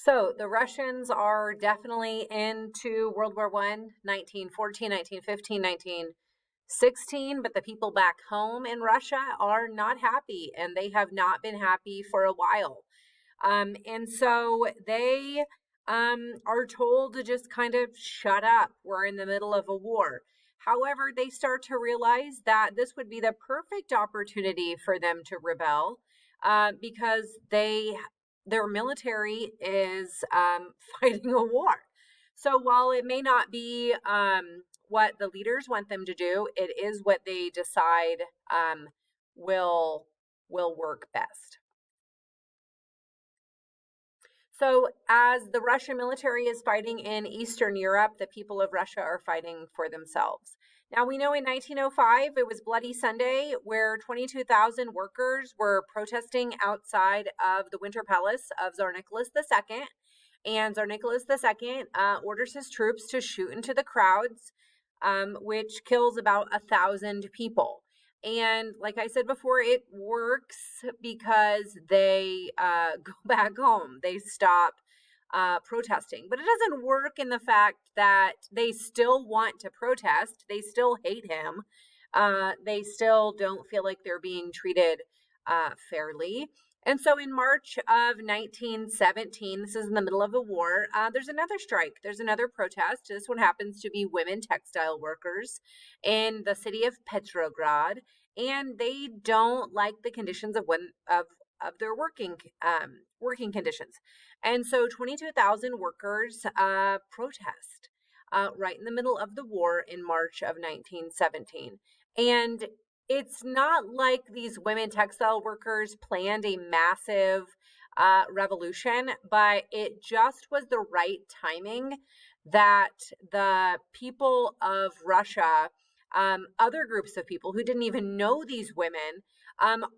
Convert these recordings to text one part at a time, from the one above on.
So the Russians are definitely into World War One, 1914, 1915, 1916, but the people back home in Russia are not happy, and they have not been happy for a while. And so they are told to just kind of shut up. We're in the middle of a war. However, they start to realize that this would be the perfect opportunity for them to rebel because their military is fighting a war. So while it may not be what the leaders want them to do, it is what they decide will will work best. So, as the Russian military is fighting in Eastern Europe, the people of Russia are fighting for themselves. Now, we know in 1905 it was Bloody Sunday, where 22,000 workers were protesting outside of the Winter Palace of Tsar Nicholas II. And Tsar Nicholas II orders his troops to shoot into the crowds, which kills about 1,000 people. And like I said before, it works because they go back home. They stop protesting. But it doesn't work in the fact that they still want to protest. They still hate him. They still don't feel like they're being treated fairly. And so in March of 1917, this is in the middle of a war, there's another strike. There's another protest. This one happens to be women textile workers in the city of Petrograd, and they don't like the conditions of their working conditions. And so 22,000 workers protest right in the middle of the war in March of 1917. And it's not like these women textile workers planned a massive revolution, but it just was the right timing that the people of Russia, other groups of people who didn't even know these women,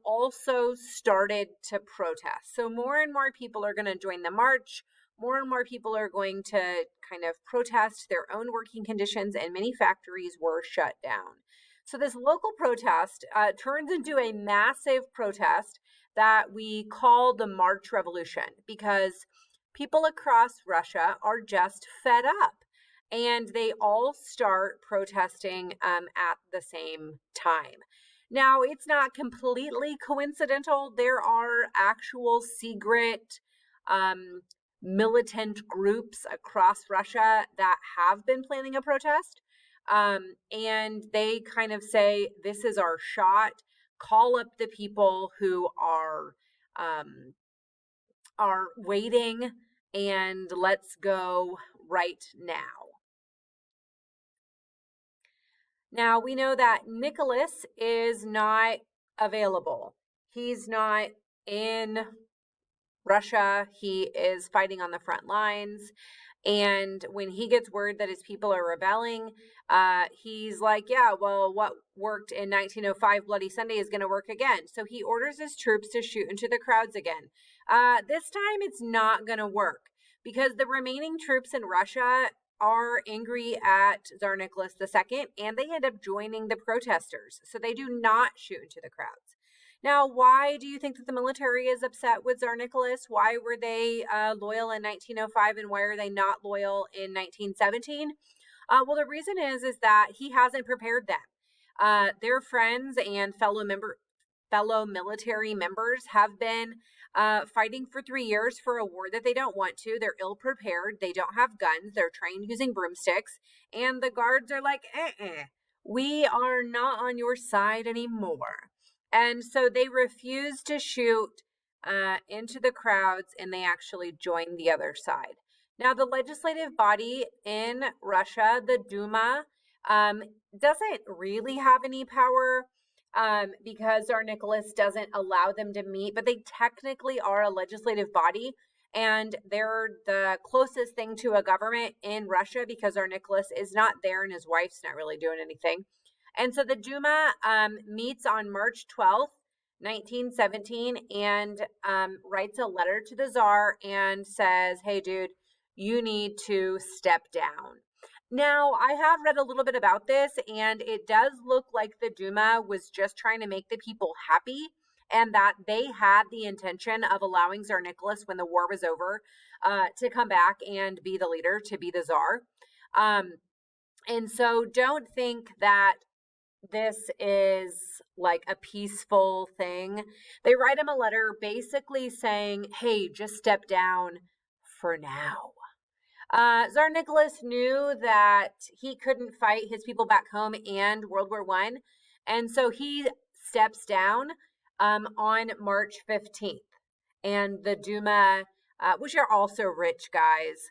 also started to protest. So more and more people are going to join the march. More and more people are going to kind of protest their own working conditions, and many factories were shut down. So this local protest turns into a massive protest that we call the March Revolution because people across Russia are just fed up, and they all start protesting at the same time. Now, it's not completely coincidental. There are actual secret militant groups across Russia that have been planning a protest. And they kind of say, this is our shot. Call up the people who are waiting, and let's go right now. Now, we know that Nicholas is not available. He's not in Russia. He is fighting on the front lines. And when he gets word that his people are rebelling, he's like, yeah, well, what worked in 1905 Bloody Sunday is going to work again. So he orders his troops to shoot into the crowds again. This time it's not going to work because the remaining troops in Russia are angry at Tsar Nicholas II, and they end up joining the protesters. So they do not shoot into the crowds. Now, why do you think that the military is upset with Tsar Nicholas? Why were they loyal in 1905, and why are they not loyal in 1917? Well, the reason is that he hasn't prepared them. Their friends and fellow military members have been fighting for 3 years for a war that they don't want to. They're ill prepared. They don't have guns. They're trained using broomsticks. And the guards are like, we are not on your side anymore. And so they refuse to shoot into the crowds, and they actually join the other side. Now, the legislative body in Russia, the Duma, doesn't really have any power because Tsar Nicholas doesn't allow them to meet, but they technically are a legislative body, and they're the closest thing to a government in Russia because Tsar Nicholas is not there and his wife's not really doing anything. And so the Duma meets on March 12th, 1917, and writes a letter to the Tsar and says, hey, dude, you need to step down. Now, I have read a little bit about this, and it does look like the Duma was just trying to make the people happy and that they had the intention of allowing Tsar Nicholas, when the war was over, to come back and be the leader, to be the Tsar. And so don't think that this is like a peaceful thing. They write him a letter basically saying, hey, just step down for now. Tsar Nicholas knew that he couldn't fight his people back home and World War I, and so he steps down on March 15th. And the Duma, which are also rich guys,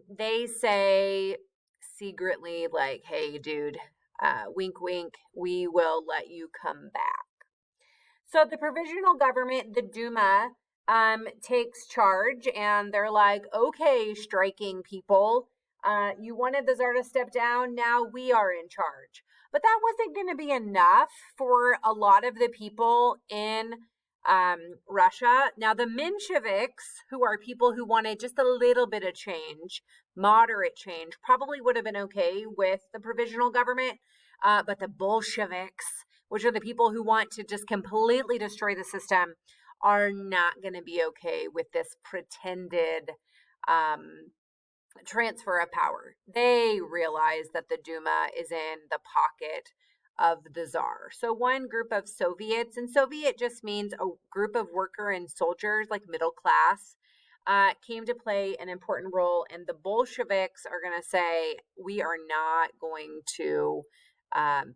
they say secretly, like, hey, dude, wink, wink, we will let you come back. So the provisional government, the Duma, takes charge, and they're like, okay, striking people, you wanted the Tsar to step down, now we are in charge. But that wasn't going to be enough for a lot of the people in Russia. Now, the Mensheviks, who are people who wanted just a little bit of change, moderate change, probably would have been okay with the provisional government. But the Bolsheviks, which are the people who want to just completely destroy the system, are not going to be okay with this pretended transfer of power. They realize that the Duma is in the pocket of the Tsar. So one group of Soviets, and Soviet just means a group of worker and soldiers, like middle class, came to play an important role. And the Bolsheviks are going to say, we are not going to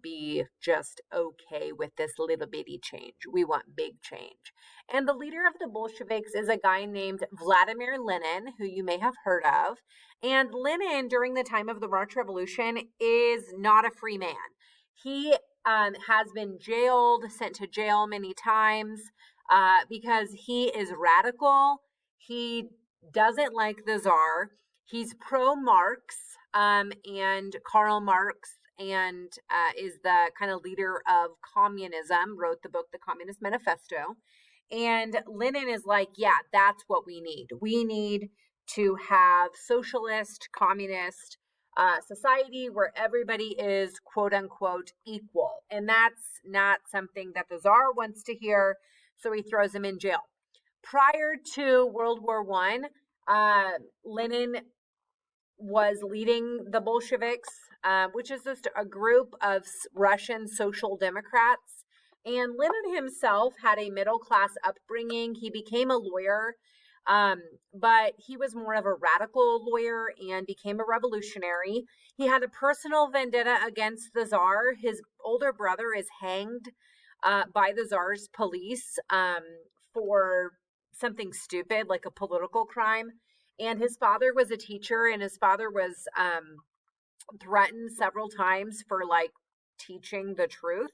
be just okay with this little bitty change. We want big change. And the leader of the Bolsheviks is a guy named Vladimir Lenin, who you may have heard of. And Lenin, during the time of the March Revolution, is not a free man. He has been jailed, sent to jail many times because he is radical. He doesn't like the Tsar. He's pro-Marx, and Karl Marx, and is the kind of leader of communism, wrote the book, The Communist Manifesto. And Lenin is like, yeah, that's what we need. We need to have socialist, communist society where everybody is quote unquote equal. And that's not something that the Tsar wants to hear. So he throws him in jail. Prior to World War I, Lenin was leading the Bolsheviks, which is just a group of Russian social democrats. And Lenin himself had a middle class upbringing. He became a lawyer, but he was more of a radical lawyer and became a revolutionary. He had a personal vendetta against the Tsar. His older brother is hanged by the Tsar's police for something stupid, like a political crime. And his father was a teacher, and his father was threatened several times for like teaching the truth.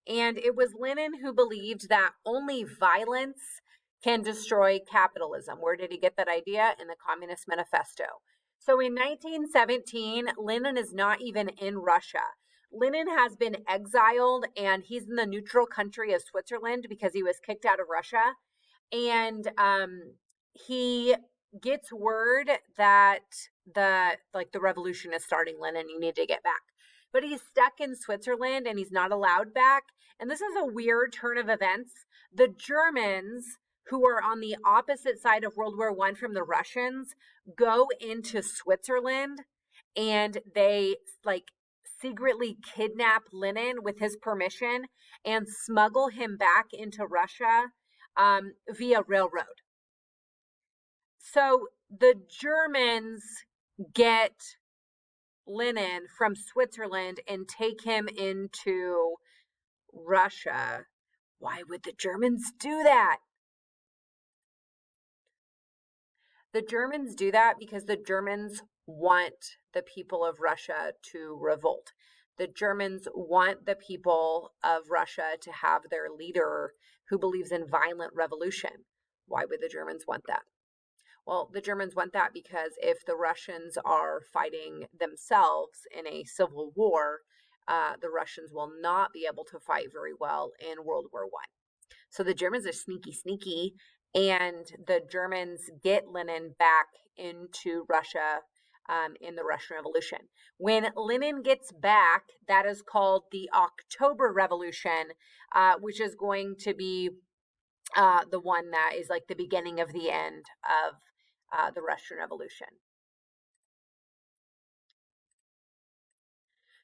And it was Lenin who believed that only violence can destroy capitalism. Where did he get that idea? In the Communist Manifesto. So in 1917, Lenin is not even in Russia. Lenin has been exiled, and he's in the neutral country of Switzerland because he was kicked out of Russia. And he gets word that the revolution is starting. Lenin, you need to get back. But he's stuck in Switzerland and he's not allowed back. And this is a weird turn of events. The Germans, who are on the opposite side of World War I from the Russians, go into Switzerland, and they like secretly kidnap Lenin with his permission and smuggle him back into Russia via railroad. So the Germans get Lenin from Switzerland and take him into Russia. Why would the Germans do that? The Germans do that because the Germans want the people of Russia to revolt. The Germans want the people of Russia to have their leader who believes in violent revolution. Why would the Germans want that? Well, the Germans want that because if the Russians are fighting themselves in a civil war, the Russians will not be able to fight very well in World War I. So the Germans are sneaky, and the Germans get Lenin back into Russia in the Russian Revolution. When Lenin gets back, that is called the October Revolution, which is going to be the one that is like the beginning of the end of the Russian Revolution.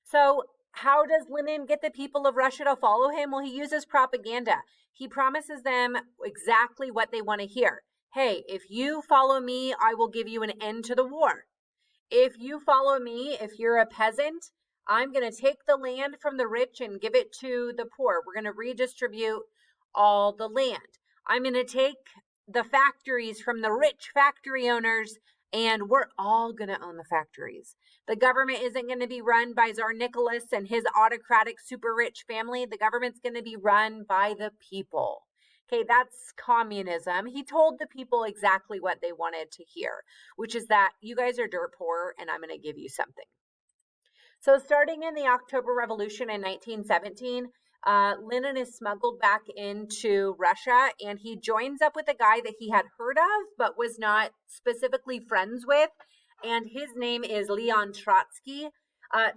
So, how does Lenin get the people of Russia to follow him? Well, he uses propaganda. He promises them exactly what they want to hear. Hey, if you follow me, I will give you an end to the war. If you follow me, if you're a peasant, I'm going to take the land from the rich and give it to the poor. We're going to redistribute all the land. I'm going to take the factories from the rich factory owners, and we're all going to own the factories. The government isn't going to be run by Tsar Nicholas and his autocratic super rich family. The government's going to be run by the people. Okay, that's communism. He told the people exactly what they wanted to hear, which is that you guys are dirt poor and I'm going to give you something. So, starting in the October Revolution in 1917, Lenin is smuggled back into Russia and he joins up with a guy that he had heard of but was not specifically friends with. And his name is Leon Trotsky.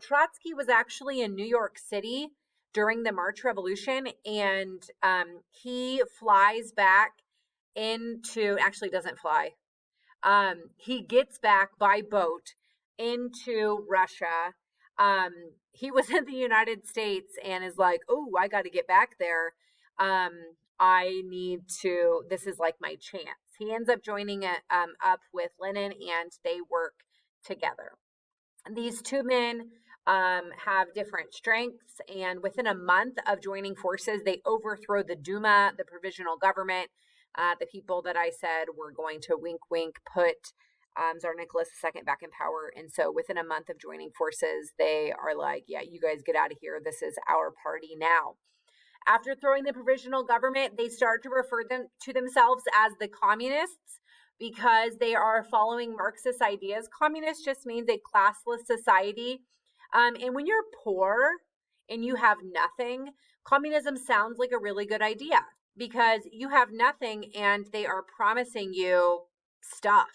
Trotsky was actually in New York City during the March Revolution, and he flies back actually doesn't fly. He gets back by boat into Russia. He was in the United States and is like, oh, I got to get back there. This is like my chance. He ends up joining up with Lenin and they work together. These two men have different strengths, and within a month of joining forces, they overthrow the Duma, the provisional government, the people that I said were going to wink, wink, put Tsar Nicholas II back in power. And so within a month of joining forces, they are like, yeah, you guys get out of here. This is our party now. After throwing the provisional government, they start to refer them to themselves as the communists because they are following Marxist ideas. Communist just means a classless society. And when you're poor and you have nothing, communism sounds like a really good idea because you have nothing and they are promising you stuff.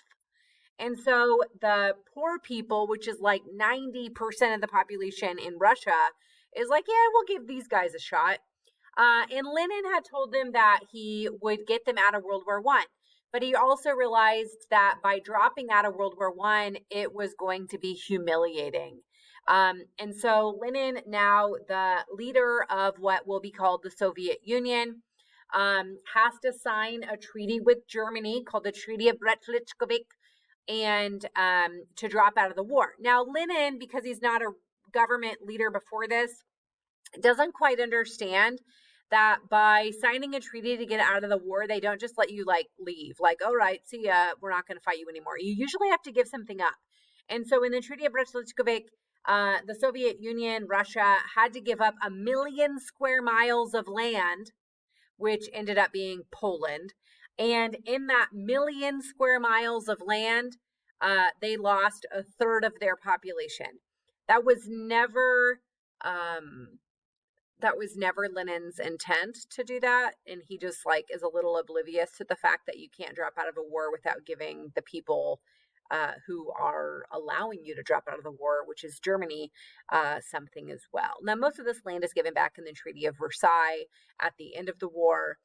And so the poor people, which is like 90% of the population in Russia, is like, yeah, we'll give these guys a shot. And Lenin had told them that he would get them out of World War I. But he also realized that by dropping out of World War I, it was going to be humiliating. And so Lenin, now the leader of what will be called the Soviet Union, has to sign a treaty with Germany called the Treaty of Brest-Litovsk, and to drop out of the war. Now, Lenin, because he's not a government leader before this, doesn't quite understand that by signing a treaty to get out of the war, they don't just let you like leave, like, all right, see ya, we're not going to fight you anymore. You usually have to give something up. And so in the Treaty of Brest-Litovsk, the Soviet Union, Russia, had to give up 1 million square miles of land, which ended up being Poland. And in that 1 million square miles of land, they lost a third of their population. That was never Lenin's intent to do that, and he just like is a little oblivious to the fact that you can't drop out of a war without giving the people who are allowing you to drop out of the war, which is Germany, something as well. Now, most of this land is given back in the Treaty of Versailles at the end of the war,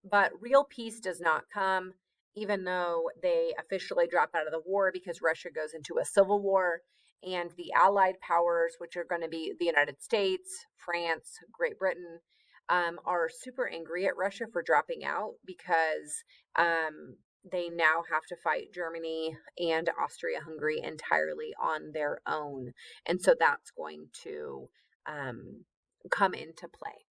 but real peace does not come, even though they officially drop out of the war, because Russia goes into a civil war. And the Allied powers, which are going to be the United States, France, Great Britain, are super angry at Russia for dropping out because they now have to fight Germany and Austria-Hungary entirely on their own. And so that's going to come into play.